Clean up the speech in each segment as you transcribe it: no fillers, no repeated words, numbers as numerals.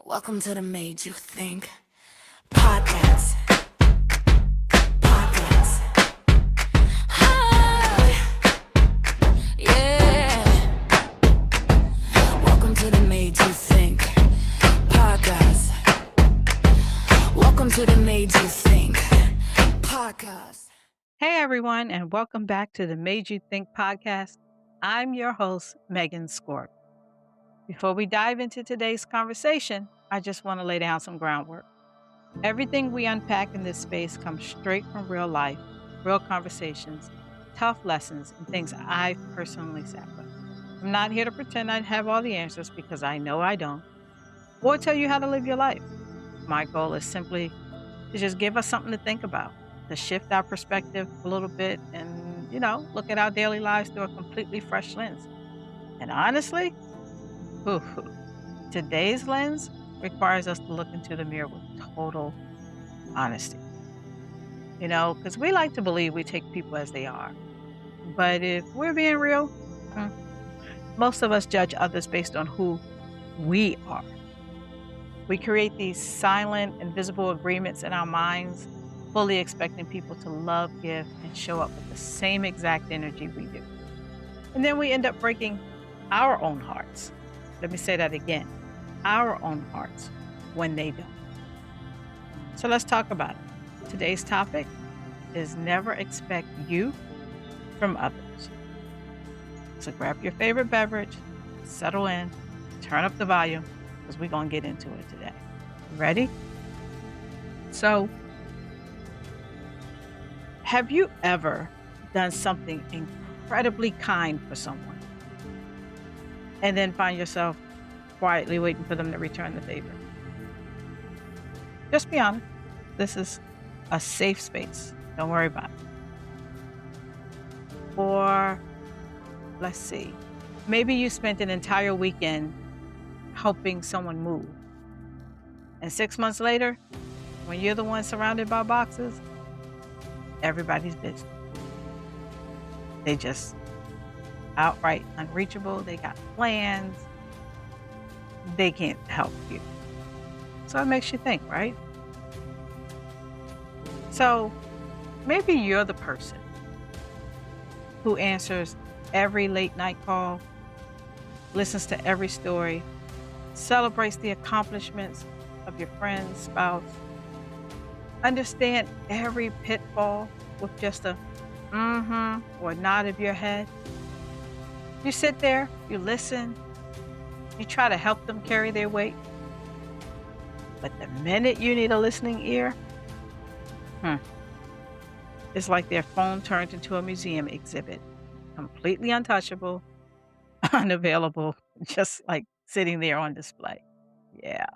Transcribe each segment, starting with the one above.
Welcome to the Made You Think podcast. Podcast. Hi. Yeah. Welcome to the Made You Think podcast. Welcome to the Made You Think podcast. Hey everyone, and welcome back to the Made You Think podcast. I'm your host, Megan Scorp. Before we dive into today's conversation, I just want to lay down some groundwork. Everything we unpack in this space comes straight from real life, real conversations, tough lessons, and things I've personally sat with. I'm not here to pretend I have all the answers because I know I don't, or tell you how to live your life. My goal is simply to just give us something to think about, to shift our perspective a little bit and, look at our daily lives through a completely fresh lens. And honestly, today's lens requires us to look into the mirror with total honesty. Because we like to believe we take people as they are. But if we're being real, most of us judge others based on who we are. We create these silent, invisible agreements in our minds, fully expecting people to love, give, and show up with the same exact energy we do. And then we end up breaking our own hearts. Let me say that again, our own hearts when they don't. So let's talk about it. Today's topic is never expect you from others. So grab your favorite beverage, settle in, turn up the volume, because we're going to get into it today. Ready? So, have you ever done something incredibly kind for someone and then find yourself quietly waiting for them to return the favor? Just be honest. This is a safe space. Don't worry about it. Or, let's see, maybe you spent an entire weekend helping someone move. And 6 months later, when you're the one surrounded by boxes, everybody's busy. They just outright unreachable. They got plans. They can't help you. So it makes you think, right? So maybe you're the person who answers every late night call, listens to every story, celebrates the accomplishments of your friend's spouse, understand every pitfall with just a or nod of your head. You sit there, you listen, you try to help them carry their weight. But the minute you need a listening ear, it's like their phone turned into a museum exhibit, completely untouchable, unavailable, just like sitting there on display. Yeah.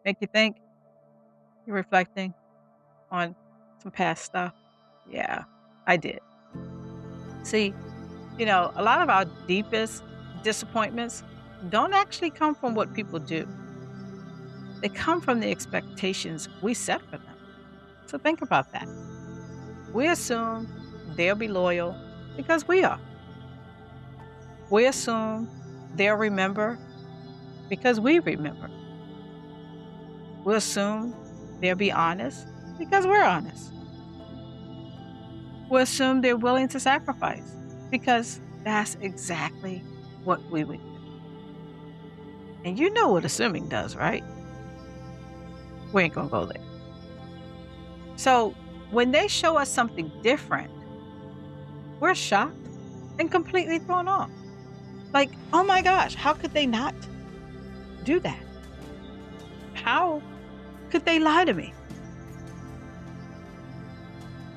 Make you think? You're reflecting on some past stuff? Yeah, I did. See, a lot of our deepest disappointments don't actually come from what people do. They come from the expectations we set for them. So think about that. We assume they'll be loyal because we are. We assume they'll remember because we remember. We assume they'll be honest because we're honest. We assume they're willing to sacrifice because that's exactly what we would do. And you know what assuming does, right? We ain't gonna go there. So when they show us something different, we're shocked and completely thrown off. Like, oh my gosh, how could they not do that? How could they lie to me?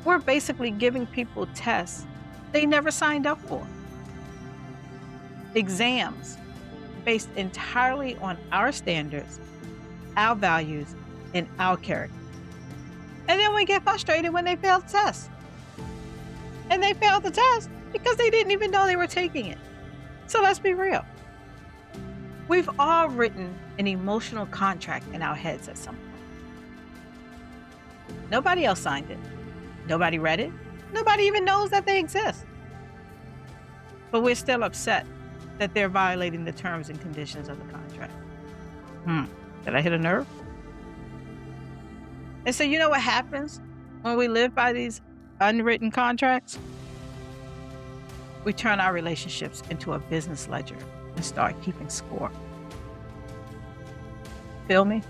We're basically giving people tests they never signed up for. Exams based entirely on our standards, our values, and our character. And then we get frustrated when they fail the test. And they failed the test because they didn't even know they were taking it. So let's be real. We've all written an emotional contract in our heads at some point. Nobody else signed it. Nobody read it. Nobody even knows that they exist. But we're still upset that they're violating the terms and conditions of the contract. Did I hit a nerve? And so you know what happens when we live by these unwritten contracts? We turn our relationships into a business ledger and start keeping score. Feel me?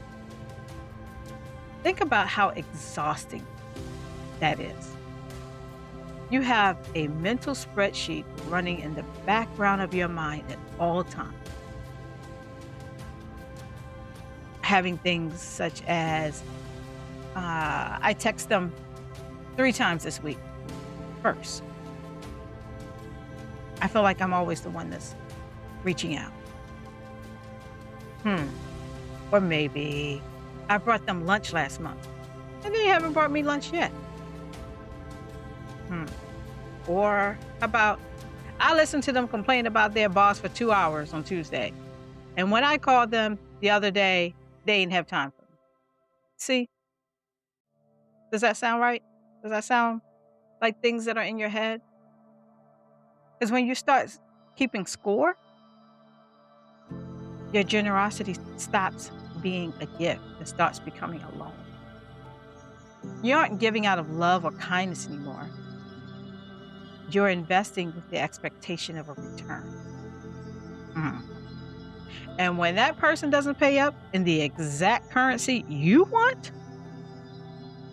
Think about how exhausting that is. You have a mental spreadsheet running in the background of your mind at all times. Having things such as, I text them 3 times this week first. I feel like I'm always the one that's reaching out. Or maybe I brought them lunch last month and they haven't brought me lunch yet. Or how about I listened to them complain about their boss for 2 hours on Tuesday. And when I called them the other day, they didn't have time for me. See? Does that sound right? Does that sound like things that are in your head? Because when you start keeping score, your generosity stops being a gift and starts becoming a loan. You aren't giving out of love or kindness anymore. You're investing with the expectation of a return. And when that person doesn't pay up in the exact currency you want,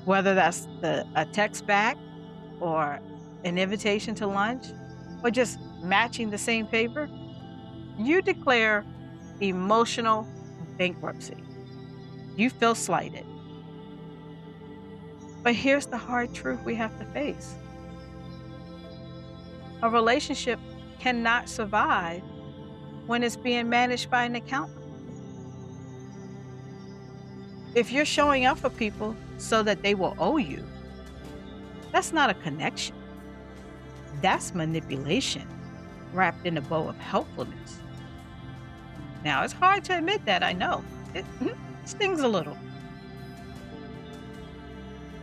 whether that's a text back or an invitation to lunch or just matching the same favor, you declare emotional bankruptcy. You feel slighted. But here's the hard truth we have to face. A relationship cannot survive when it's being managed by an accountant. If you're showing up for people so that they will owe you, that's not a connection. That's manipulation wrapped in a bow of helpfulness. Now, it's hard to admit that, I know. It stings a little.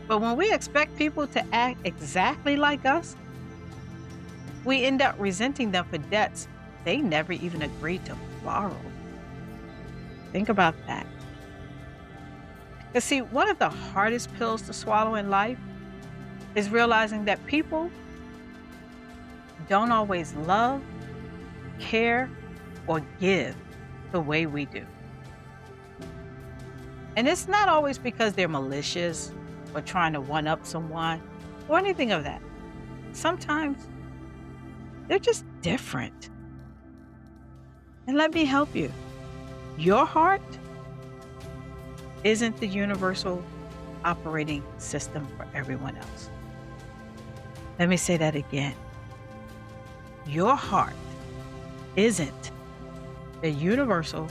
But when we expect people to act exactly like us, we end up resenting them for debts they never even agreed to borrow. Think about that. Because see, one of the hardest pills to swallow in life is realizing that people don't always love, care, or give the way we do. And it's not always because they're malicious or trying to one-up someone or anything of that. Sometimes they're just different. And let me help you. Your heart isn't the universal operating system for everyone else. Let me say that again. Your heart isn't the universal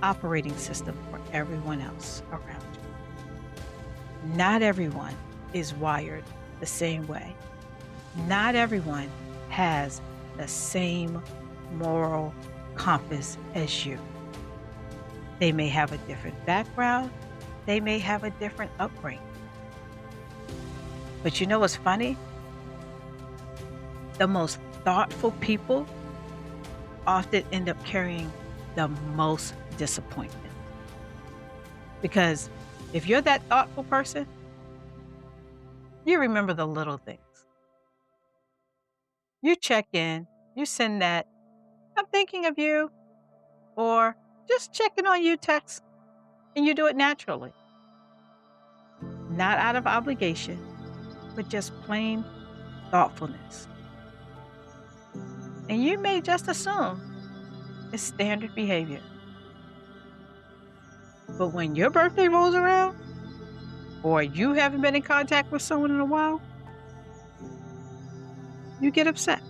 operating system for everyone else around you. Not everyone is wired the same way. Not everyone has the same moral compass as you. They may have a different background. They may have a different upbringing. But you know what's funny? The most thoughtful people often end up carrying the most disappointment. Because if you're that thoughtful person, you remember the little things. You check in, you send that, I'm thinking of you, or just checking on you text, and you do it naturally. Not out of obligation, but just plain thoughtfulness. And you may just assume it's standard behavior. But when your birthday rolls around, or you haven't been in contact with someone in a while, you get upset.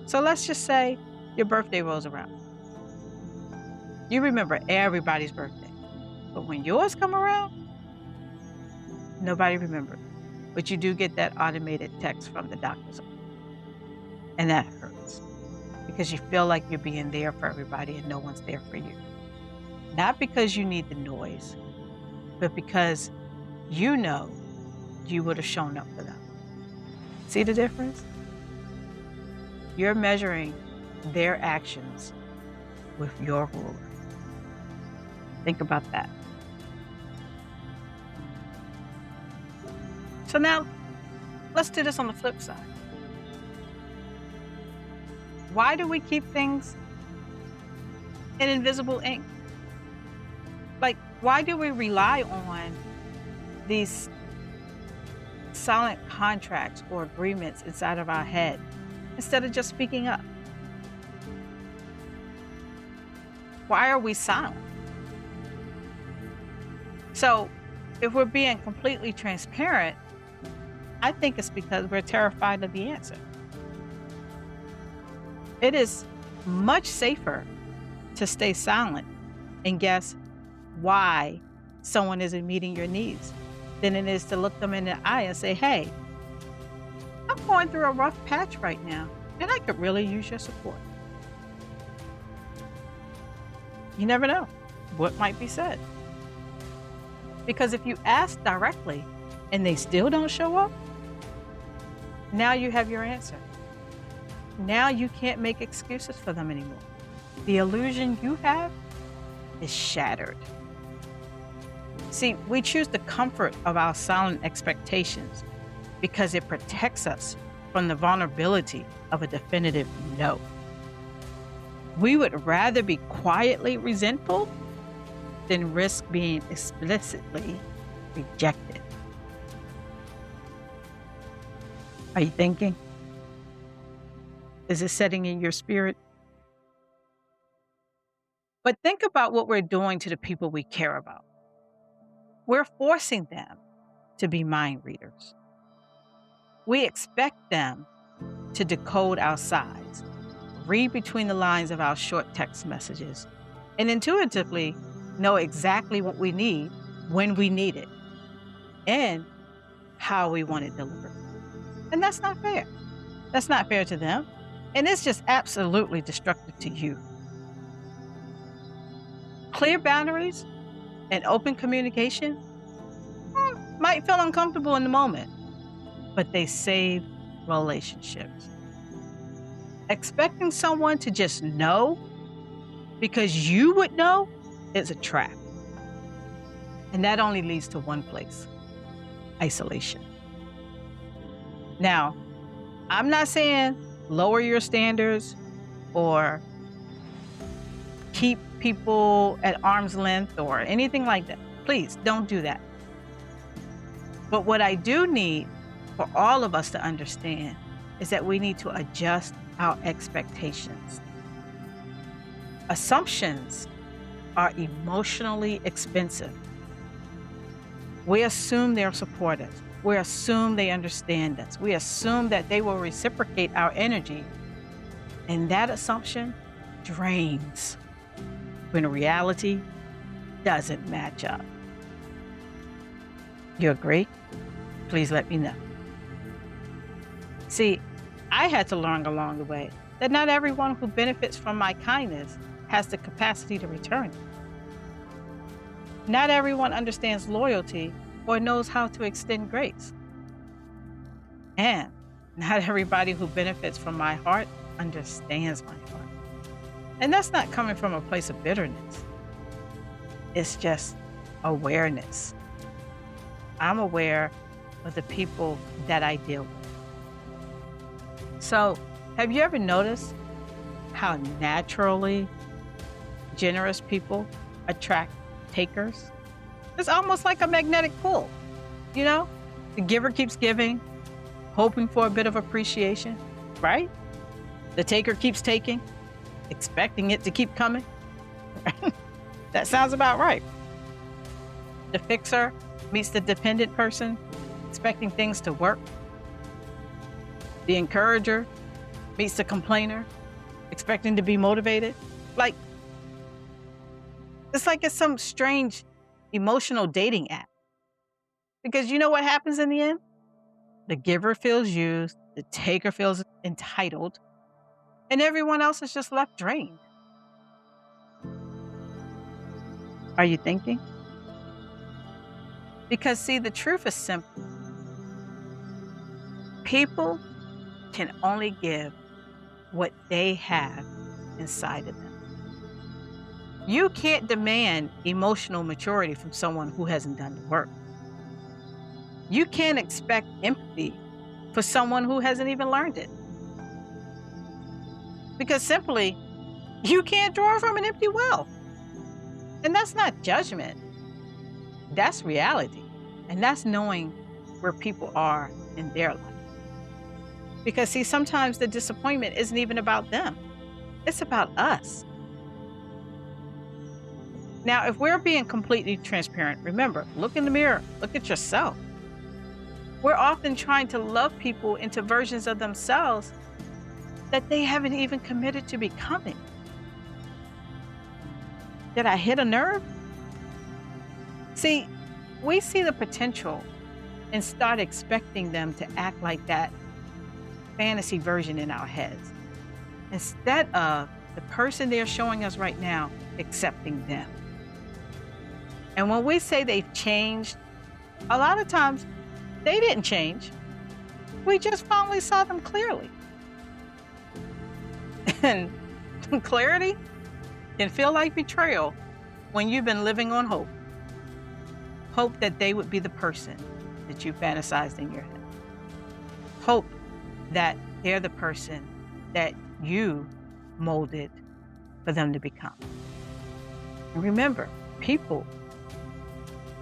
So let's just say your birthday rolls around. You remember everybody's birthday. But when yours come around, nobody remembers. But you do get that automated text from the doctor's office. And that hurts. Because you feel like you're being there for everybody and no one's there for you. Not because you need the noise, but because you know you would have shown up for them. See the difference? You're measuring their actions with your ruler. Think about that. So now, let's do this on the flip side. Why do we keep things in invisible ink? Like, why do we rely on these silent contracts or agreements inside of our head instead of just speaking up? Why are we silent? So, if we're being completely transparent, I think it's because we're terrified of the answer. It is much safer to stay silent and guess why someone isn't meeting your needs than it is to look them in the eye and say, hey, I'm going through a rough patch right now, and I could really use your support. You never know what might be said. Because if you ask directly and they still don't show up, now you have your answer. Now you can't make excuses for them anymore. The illusion you have is shattered. See, we choose the comfort of our silent expectations because it protects us from the vulnerability of a definitive no. We would rather be quietly resentful than risk being explicitly rejected. Are you thinking? Is it setting in your spirit? But think about what we're doing to the people we care about. We're forcing them to be mind readers. We expect them to decode our sides, read between the lines of our short text messages, and intuitively know exactly what we need when we need it and how we want it delivered. And that's not fair. That's not fair to them. And it's just absolutely destructive to you. Clear boundaries and open communication might feel uncomfortable in the moment, but they save relationships. Expecting someone to just know because you would know is a trap. And that only leads to one place: isolation. Now, I'm not saying lower your standards or keep people at arm's length or anything like that. Please don't do that. But what I do need for all of us to understand is that we need to adjust our expectations. Assumptions are emotionally expensive. We assume they're supportive. We assume they understand us. We assume that they will reciprocate our energy. And that assumption drains when reality doesn't match up. You agree? Please let me know. See, I had to learn along the way that not everyone who benefits from my kindness has the capacity to return it. Not everyone understands loyalty or knows how to extend grace. And not everybody who benefits from my heart understands my heart. And that's not coming from a place of bitterness. It's just awareness. I'm aware of the people that I deal with. So, have you ever noticed how naturally generous people attract takers? It's almost like a magnetic pull, you know? The giver keeps giving, hoping for a bit of appreciation, right? The taker keeps taking, expecting it to keep coming. That sounds about right. The fixer meets the dependent person, expecting things to work. The encourager meets the complainer, expecting to be motivated. It's like it's some strange emotional dating app. Because you know what happens in the end? The giver feels used, the taker feels entitled, and everyone else is just left drained. Are you thinking? Because see, the truth is simple. People can only give what they have inside of them. You can't demand emotional maturity from someone who hasn't done the work. You can't expect empathy for someone who hasn't even learned it. Because simply, you can't draw from an empty well. And that's not judgment. That's reality. And that's knowing where people are in their life. Because see, sometimes the disappointment isn't even about them. It's about us. Now, if we're being completely transparent, remember, look in the mirror, look at yourself. We're often trying to love people into versions of themselves that they haven't even committed to becoming. Did I hit a nerve? See, we see the potential and start expecting them to act like that fantasy version in our heads, instead of the person they're showing us right now, accepting them. And when we say they've changed, a lot of times they didn't change. We just finally saw them clearly. And clarity can feel like betrayal when you've been living on hope. Hope that they would be the person that you fantasized in your head. Hope that they're the person that you molded for them to become. And remember, people,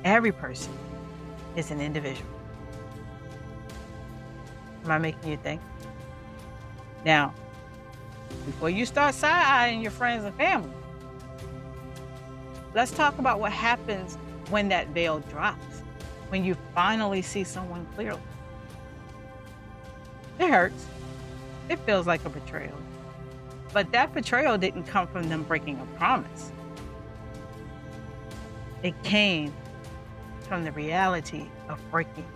every person is an individual. Am I making you think? Now, before you start side-eyeing your friends and family, let's talk about what happens when that veil drops, when you finally see someone clearly. It hurts. It feels like a betrayal. But that betrayal didn't come from them breaking a promise. It came from the reality of breaking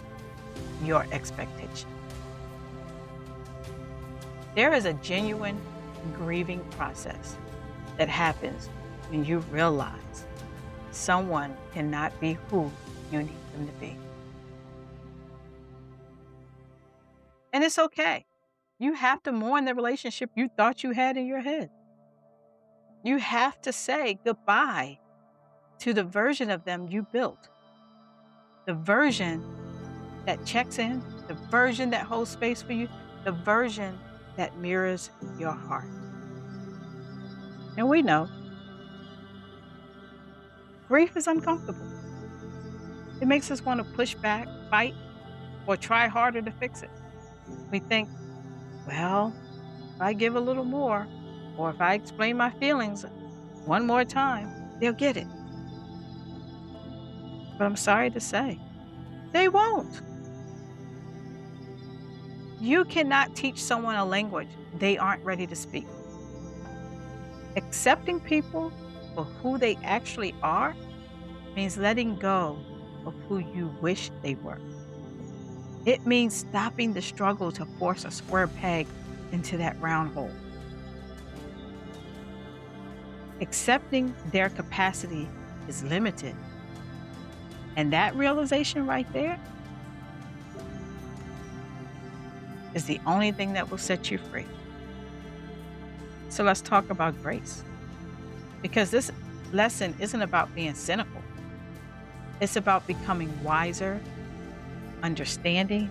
your expectation. There is a genuine grieving process that happens when you realize someone cannot be who you need them to be. And it's okay. You have to mourn the relationship you thought you had in your head. You have to say goodbye to the version of them you built. The version that checks in, the version that holds space for you, the version that mirrors your heart. And we know grief is uncomfortable. It makes us want to push back, fight, or try harder to fix it. We think, well, if I give a little more, or if I explain my feelings one more time, they'll get it. But I'm sorry to say, they won't. You cannot teach someone a language they aren't ready to speak. Accepting people for who they actually are means letting go of who you wish they were. It means stopping the struggle to force a square peg into that round hole. Accepting their capacity is limited. And that realization right there is the only thing that will set you free. So let's talk about grace. Because this lesson isn't about being cynical. It's about becoming wiser, understanding,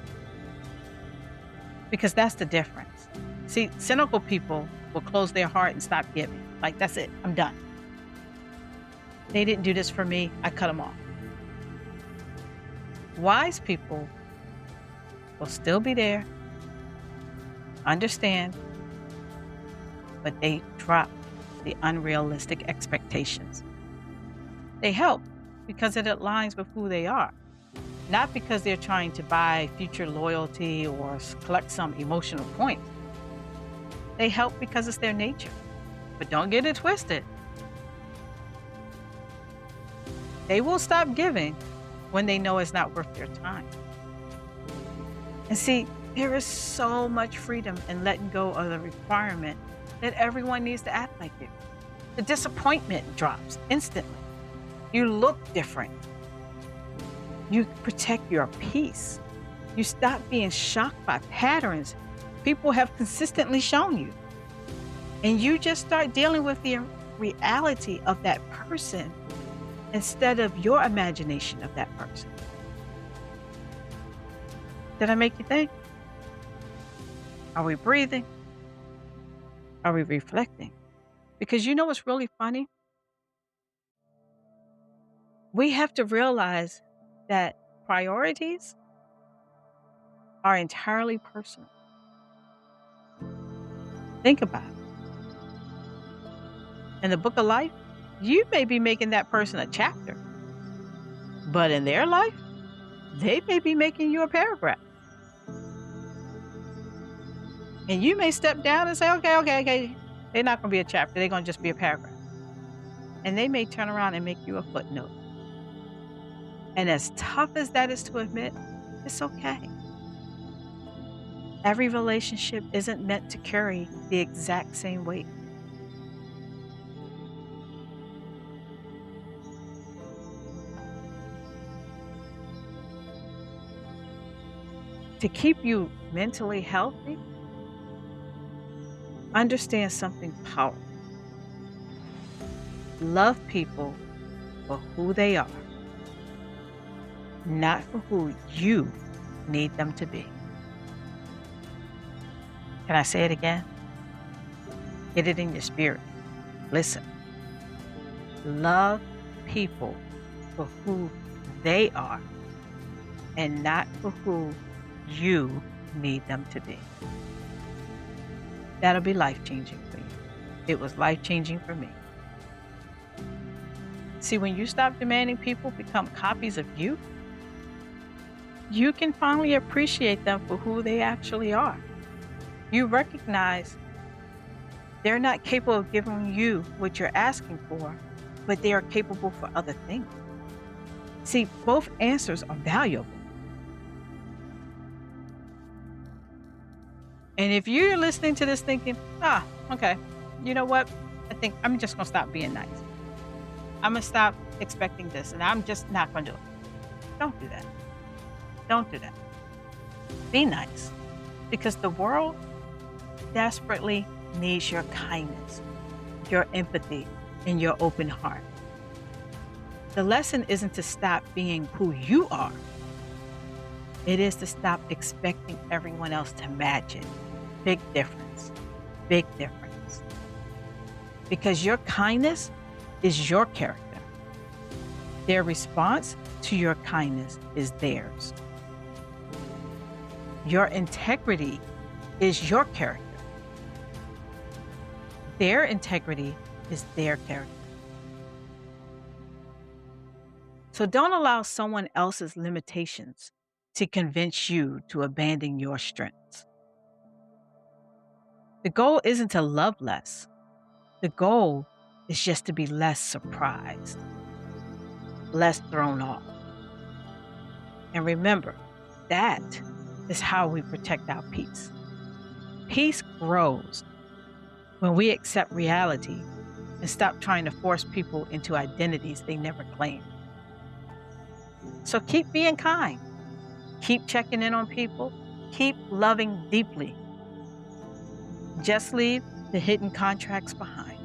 because that's the difference. See, cynical people will close their heart and stop giving. Like, that's it, I'm done. They didn't do this for me, I cut them off. Wise people will still be there, understand, but they drop the unrealistic expectations. They help because it aligns with who they are, not because they're trying to buy future loyalty or collect some emotional points. They help because it's their nature. But don't get it twisted. They will stop giving when they know it's not worth their time. And see, there is so much freedom in letting go of the requirement that everyone needs to act like you. The disappointment drops instantly. You look different. You protect your peace. You stop being shocked by patterns people have consistently shown you. And you just start dealing with the reality of that person instead of your imagination of that person. Did I make you think? Are we breathing? Are we reflecting? Because you know what's really funny? We have to realize that priorities are entirely personal. Think about it. In the book of life, you may be making that person a chapter, but in their life, they may be making you a paragraph. And you may step down and say, okay. They're not going to be a chapter. They're going to just be a paragraph. And they may turn around and make you a footnote. And as tough as that is to admit, it's okay. Every relationship isn't meant to carry the exact same weight. To keep you mentally healthy, understand something powerful. Love people for who they are, not for who you need them to be. Can I say it again? Get it in your spirit. Listen. Love people for who they are and not for who you need them to be. That'll be life-changing for you. It was life-changing for me. See, when you stop demanding people become copies of you, you can finally appreciate them for who they actually are. You recognize they're not capable of giving you what you're asking for, but they are capable for other things. See, both answers are valuable. And if you're listening to this thinking, okay, you know what? I think I'm just going to stop being nice. I'm going to stop expecting this, and I'm just not going to do it. Don't do that. Don't do that. Be nice, because the world desperately needs your kindness, your empathy, and your open heart. The lesson isn't to stop being who you are. It is to stop expecting everyone else to match it. Big difference. Big difference. Because your kindness is your character. Their response to your kindness is theirs. Your integrity is your character. Their integrity is their character. So don't allow someone else's limitations to convince you to abandon your strengths. The goal isn't to love less. The goal is just to be less surprised, less thrown off. And remember, that is how we protect our peace. Peace grows when we accept reality and stop trying to force people into identities they never claimed. So keep being kind. Keep checking in on people. Keep loving deeply. Just leave the hidden contracts behind.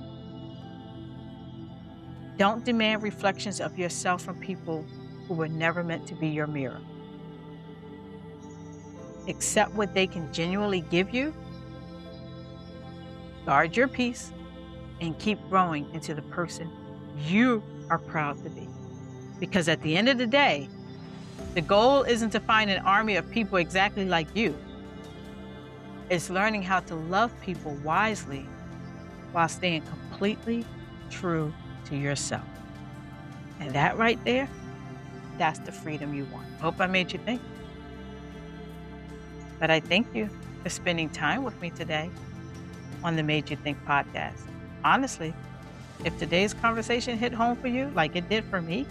Don't demand reflections of yourself from people who were never meant to be your mirror. Accept what they can genuinely give you. Guard your peace and keep growing into the person you are proud to be. Because at the end of the day, the goal isn't to find an army of people exactly like you. It's learning how to love people wisely while staying completely true to yourself. And that right there, that's the freedom you want. Hope I made you think. But I thank you for spending time with me today on the Made You Think podcast. Honestly, if today's conversation hit home for you like it did for me,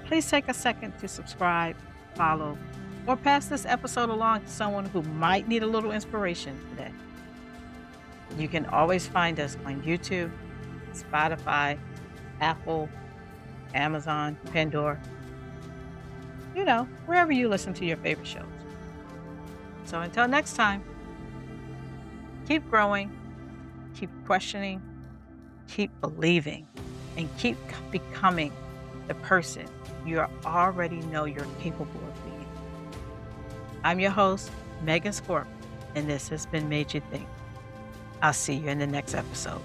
please take a second to subscribe, follow, or pass this episode along to someone who might need a little inspiration today. You can always find us on YouTube, Spotify, Apple, Amazon, Pandora, wherever you listen to your favorite shows. So until next time, keep growing, keep questioning, keep believing, and keep becoming the person you already know you're capable of being. I'm your host, Megan Scorp, and this has been Made You Think. I'll see you in the next episode.